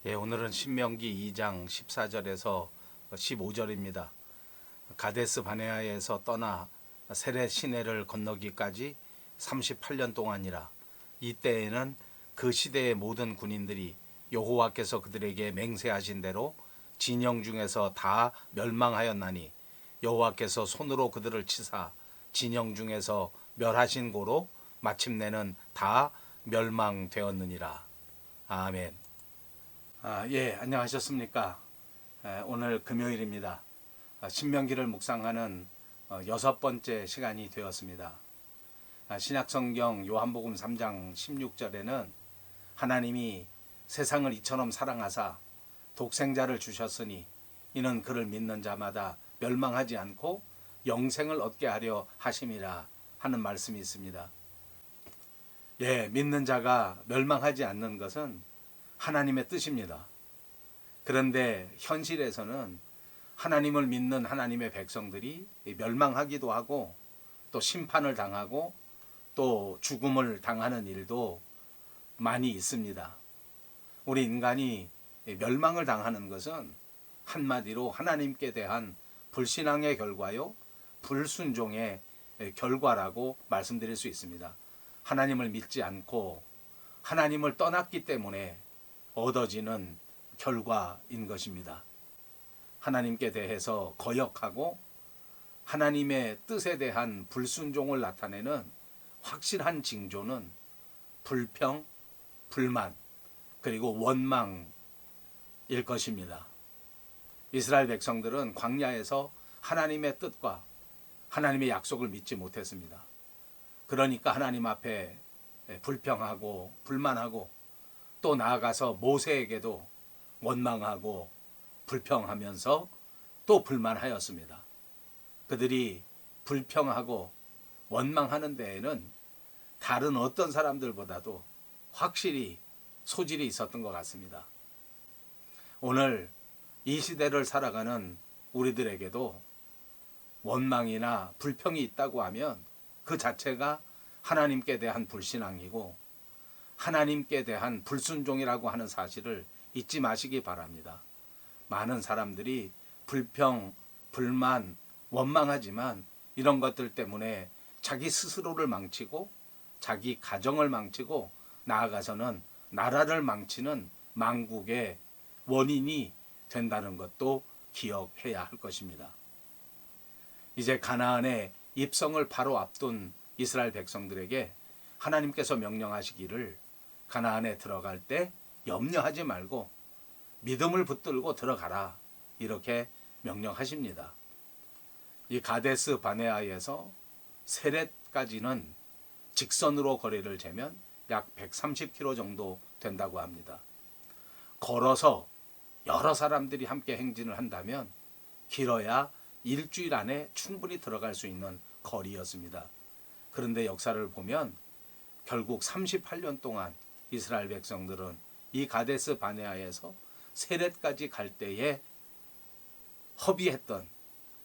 오늘은 신명기 2장 14절에서 15절입니다. 가데스 바네아에서 떠나 세렛 시내를 건너기까지 38년 동안이라. 이때에는 그 시대의 모든 군인들이 여호와께서 그들에게 맹세하신 대로 진영 중에서 다 멸망하였나니 여호와께서 손으로 그들을 치사 진영 중에서 멸하신 고로 마침내는 다 멸망되었느니라. 아멘. 안녕하셨습니까? 오늘 금요일입니다. 신명기를 묵상하는 6번째 시간이 되었습니다. 신약성경 요한복음 3장 16절에는 하나님이 세상을 이처럼 사랑하사 독생자를 주셨으니 이는 그를 믿는 자마다 멸망하지 않고 영생을 얻게 하려 하심이라 하는 말씀이 있습니다. 믿는 자가 멸망하지 않는 것은 하나님의 뜻입니다. 그런데 현실에서는 하나님을 믿는 하나님의 백성들이 멸망하기도 하고 또 심판을 당하고 또 죽음을 당하는 일도 많이 있습니다. 우리 인간이 멸망을 당하는 것은 한마디로 하나님께 대한 불신앙의 결과요, 불순종의 결과라고 말씀드릴 수 있습니다. 하나님을 믿지 않고 하나님을 떠났기 때문에 얻어지는 결과인 것입니다. 하나님께 대해서 거역하고 하나님의 뜻에 대한 불순종을 나타내는 확실한 징조는 불평, 불만, 그리고 원망일 것입니다. 이스라엘 백성들은 광야에서 하나님의 뜻과 하나님의 약속을 믿지 못했습니다. 그러니까 하나님 앞에 불평하고 불만하고 또 나아가서 모세에게도 원망하고 불평하면서 또 불만하였습니다. 그들이 불평하고 원망하는 데에는 다른 어떤 사람들보다도 확실히 소질이 있었던 것 같습니다. 오늘 이 시대를 살아가는 우리들에게도 원망이나 불평이 있다고 하면 그 자체가 하나님께 대한 불신앙이고 하나님께 대한 불순종이라고 하는 사실을 잊지 마시기 바랍니다. 많은 사람들이 불평, 불만, 원망하지만 이런 것들 때문에 자기 스스로를 망치고 자기 가정을 망치고 나아가서는 나라를 망치는 망국의 원인이 된다는 것도 기억해야 할 것입니다. 이제 가나안의 입성을 바로 앞둔 이스라엘 백성들에게 하나님께서 명령하시기를 가나안에 들어갈 때 염려하지 말고 믿음을 붙들고 들어가라, 이렇게 명령하십니다. 이 가데스 바네아에서 세렛까지는 직선으로 거리를 재면 약 130km 정도 된다고 합니다. 걸어서 여러 사람들이 함께 행진을 한다면 길어야 일주일 안에 충분히 들어갈 수 있는 거리였습니다. 그런데 역사를 보면 결국 38년 동안 이스라엘 백성들은 이 가데스 바네아에서 세렛까지 갈 때에 허비했던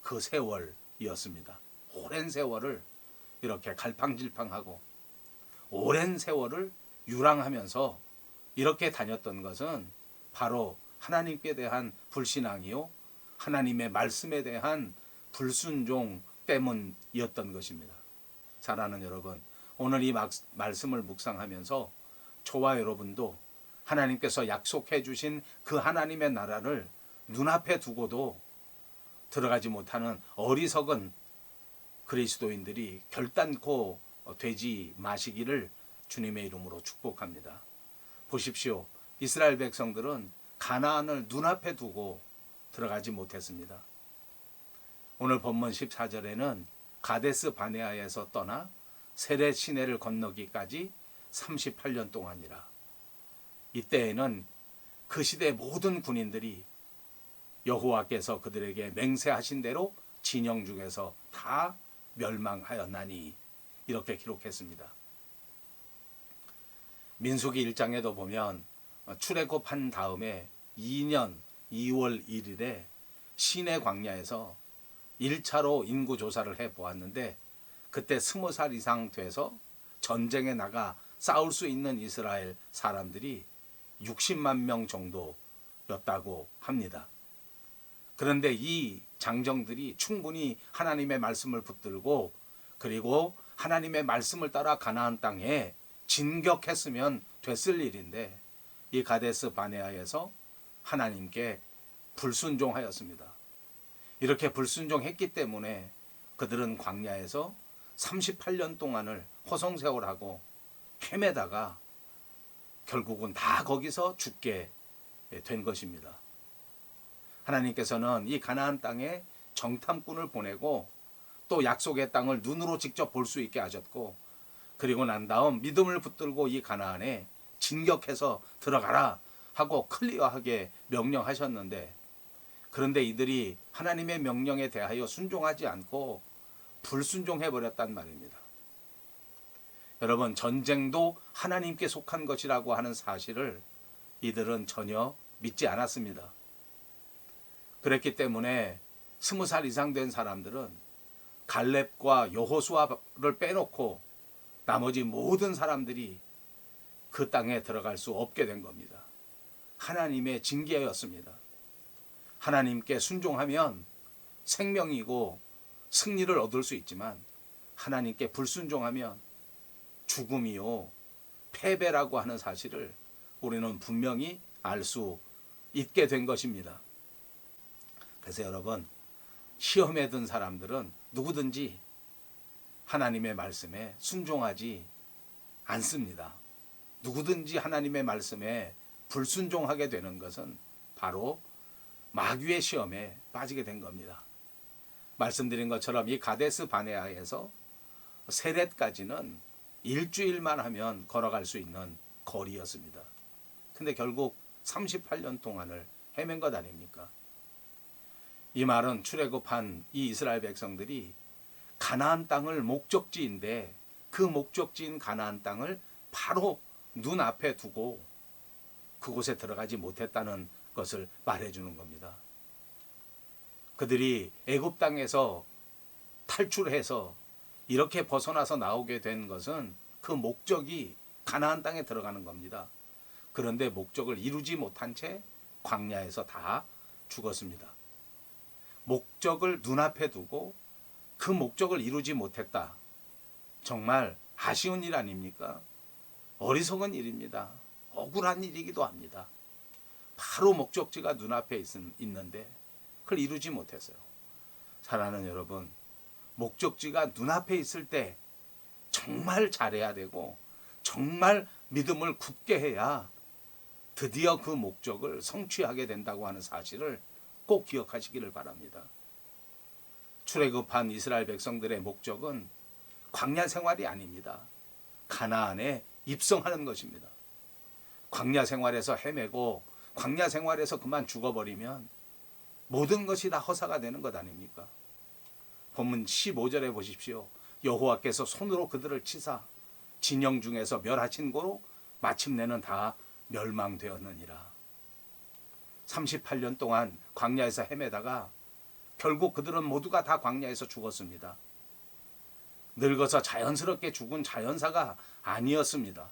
그 세월이었습니다. 오랜 세월을 이렇게 갈팡질팡하고 오랜 세월을 유랑하면서 이렇게 다녔던 것은 바로 하나님께 대한 불신앙이요, 하나님의 말씀에 대한 불순종 때문이었던 것입니다. 사랑하는 여러분, 오늘 이 말씀을 묵상하면서 저와 여러분도 하나님께서 약속해 주신 그 하나님의 나라를 눈앞에 두고도 들어가지 못하는 어리석은 그리스도인들이 결단코 되지 마시기를 주님의 이름으로 축복합니다. 보십시오. 이스라엘 백성들은 가나안을 눈앞에 두고 들어가지 못했습니다. 오늘 본문 14절에는 가데스 바네아에서 떠나 세렛 시내를 건너기까지 38년 동안이라. 이때에는 그 시대 모든 군인들이 여호와께서 그들에게 맹세하신 대로 진영 중에서 다 멸망하였나니, 이렇게 기록했습니다. 민수기 1장에도 보면 출애굽한 다음에 2년 2월 1일에 시내 광야에서 1차로 인구 조사를 해보았는데 그때 20살 이상 돼서 전쟁에 나가 싸울 수 있는 이스라엘 사람들이 60만 명 정도 장정들이었다고 합니다. 그런데 이 장정들이 충분히 하나님의 말씀을 붙들고 그리고 하나님의 말씀을 따라 가나안 땅에 진격했으면 됐을 일인데 이 가데스 바네아에서 하나님께 불순종하였습니다. 이렇게 불순종했기 때문에 그들은 광야에서 38년 동안을 허송세월하고 헤매다가 결국은 다 거기서 죽게 된 것입니다. 하나님께서는 이 가나안 땅에 정탐꾼을 보내고 또 약속의 땅을 눈으로 직접 볼 수 있게 하셨고 그리고 난 다음 믿음을 붙들고 이 가나안에 진격해서 들어가라 하고 클리어하게 명령하셨는데 그런데 이들이 하나님의 명령에 대하여 순종하지 않고 불순종해버렸단 말입니다. 여러분, 전쟁도 하나님께 속한 것이라고 하는 사실을 이들은 전혀 믿지 않았습니다. 그랬기 때문에 20살 이상 된 사람들은 갈렙과 여호수아를 빼놓고 나머지 모든 사람들이 그 땅에 들어갈 수 없게 된 겁니다. 하나님의 징계였습니다. 하나님께 순종하면 생명이고 승리를 얻을 수 있지만 하나님께 불순종하면 죽음이요 패배라고 하는 사실을 우리는 분명히 알 수 있게 된 것입니다. 그래서 여러분, 시험에 든 사람들은 누구든지 하나님의 말씀에 순종하지 않습니다. 누구든지 하나님의 말씀에 불순종하게 되는 것은 바로 마귀의 시험에 빠지게 된 겁니다. 말씀드린 것처럼 이 가데스 바네아에서 세렛까지는 일주일만 하면 걸어갈 수 있는 거리였습니다. 근데 결국 38년 동안을 헤맨 것 아닙니까? 이 말은 출애굽한 이 이스라엘 백성들이 가나안 땅을 목적지인데 그 목적지인 가나안 땅을 바로 눈앞에 두고 그곳에 들어가지 못했다는 것을 말해주는 겁니다. 그들이 애굽 땅에서 탈출해서 이렇게 벗어나서 나오게 된 것은 그 목적이 가나안 땅에 들어가는 겁니다. 그런데 목적을 이루지 못한 채 광야에서 다 죽었습니다. 목적을 눈앞에 두고 그 목적을 이루지 못했다. 정말 아쉬운 일 아닙니까? 어리석은 일입니다. 억울한 일이기도 합니다. 바로 목적지가 눈앞에 있는데 그걸 이루지 못했어요. 사랑하는 여러분, 목적지가 눈앞에 있을 때 정말 잘해야 되고 정말 믿음을 굳게 해야 드디어 그 목적을 성취하게 된다고 하는 사실을 꼭 기억하시기를 바랍니다. 출애굽한 이스라엘 백성들의 목적은 광야 생활이 아닙니다. 가나안에 입성하는 것입니다. 광야 생활에서 헤매고 광야 생활에서 그만 죽어버리면 모든 것이 다 허사가 되는 것 아닙니까? 본문 15절에 보십시오. 여호와께서 손으로 그들을 치사 진영 중에서 멸하신 고로 마침내는 다 멸망되었느니라. 38년 동안 광야에서 헤매다가 결국 그들은 모두가 다 광야에서 죽었습니다. 늙어서 자연스럽게 죽은 자연사가 아니었습니다.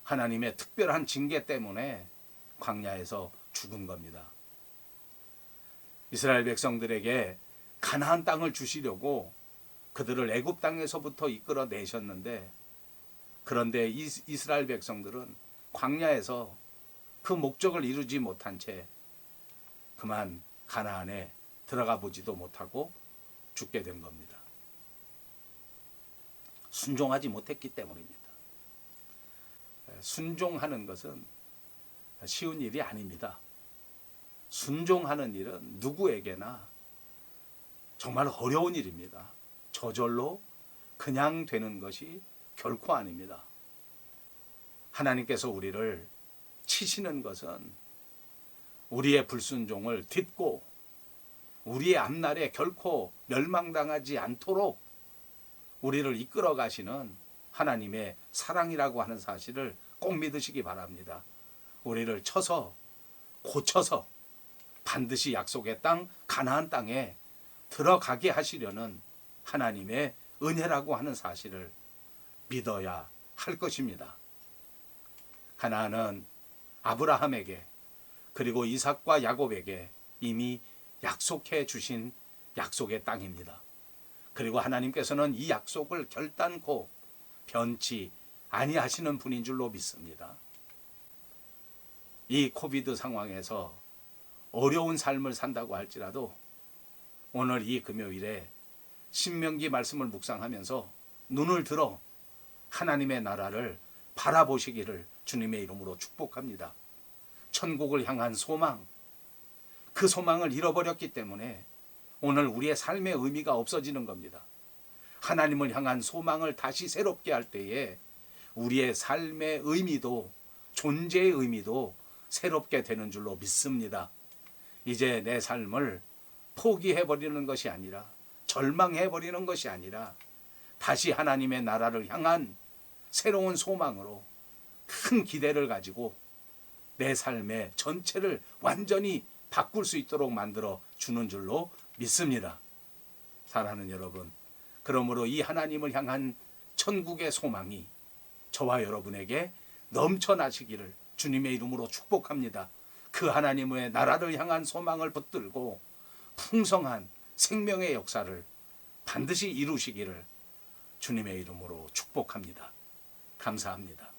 하나님의 특별한 징계 때문에 광야에서 죽은 겁니다. 이스라엘 백성들에게 가나안 땅을 주시려고 그들을 애굽 땅에서부터 이끌어내셨는데 그런데 이스라엘 백성들은 광야에서 그 목적을 이루지 못한 채 그만 가나안에 들어가 보지도 못하고 죽게 된 겁니다. 순종하지 못했기 때문입니다. 순종하는 것은 쉬운 일이 아닙니다. 순종하는 일은 누구에게나 정말 어려운 일입니다. 저절로 그냥 되는 것이 결코 아닙니다. 하나님께서 우리를 치시는 것은 우리의 불순종을 딛고 우리의 앞날에 결코 멸망당하지 않도록 우리를 이끌어 가시는 하나님의 사랑이라고 하는 사실을 꼭 믿으시기 바랍니다. 우리를 쳐서 고쳐서 반드시 약속의 땅 가나안 땅에 들어가게 하시려는 하나님의 은혜라고 하는 사실을 믿어야 할 것입니다. 가나안은 아브라함에게 그리고 이삭과 야곱에게 이미 약속해 주신 약속의 땅입니다. 그리고 하나님께서는 이 약속을 결단코 변치 아니하시는 분인 줄로 믿습니다. 이 코비드 상황에서 어려운 삶을 산다고 할지라도 오늘 이 금요일에 신명기 말씀을 묵상하면서 눈을 들어 하나님의 나라를 바라보시기를 주님의 이름으로 축복합니다. 천국을 향한 소망, 그 소망을 잃어버렸기 때문에 오늘 우리의 삶의 의미가 없어지는 겁니다. 하나님을 향한 소망을 다시 새롭게 할 때에 우리의 삶의 의미도, 존재의 의미도 새롭게 되는 줄로 믿습니다. 이제 내 삶을 포기해버리는 것이 아니라, 절망해버리는 것이 아니라 다시 하나님의 나라를 향한 새로운 소망으로 큰 기대를 가지고 내 삶의 전체를 완전히 바꿀 수 있도록 만들어 주는 줄로 믿습니다. 사랑하는 여러분, 그러므로 이 하나님을 향한 천국의 소망이 저와 여러분에게 넘쳐나시기를 주님의 이름으로 축복합니다. 그 하나님의 나라를 향한 소망을 붙들고 풍성한 생명의 역사를 반드시 이루시기를 주님의 이름으로 축복합니다. 감사합니다.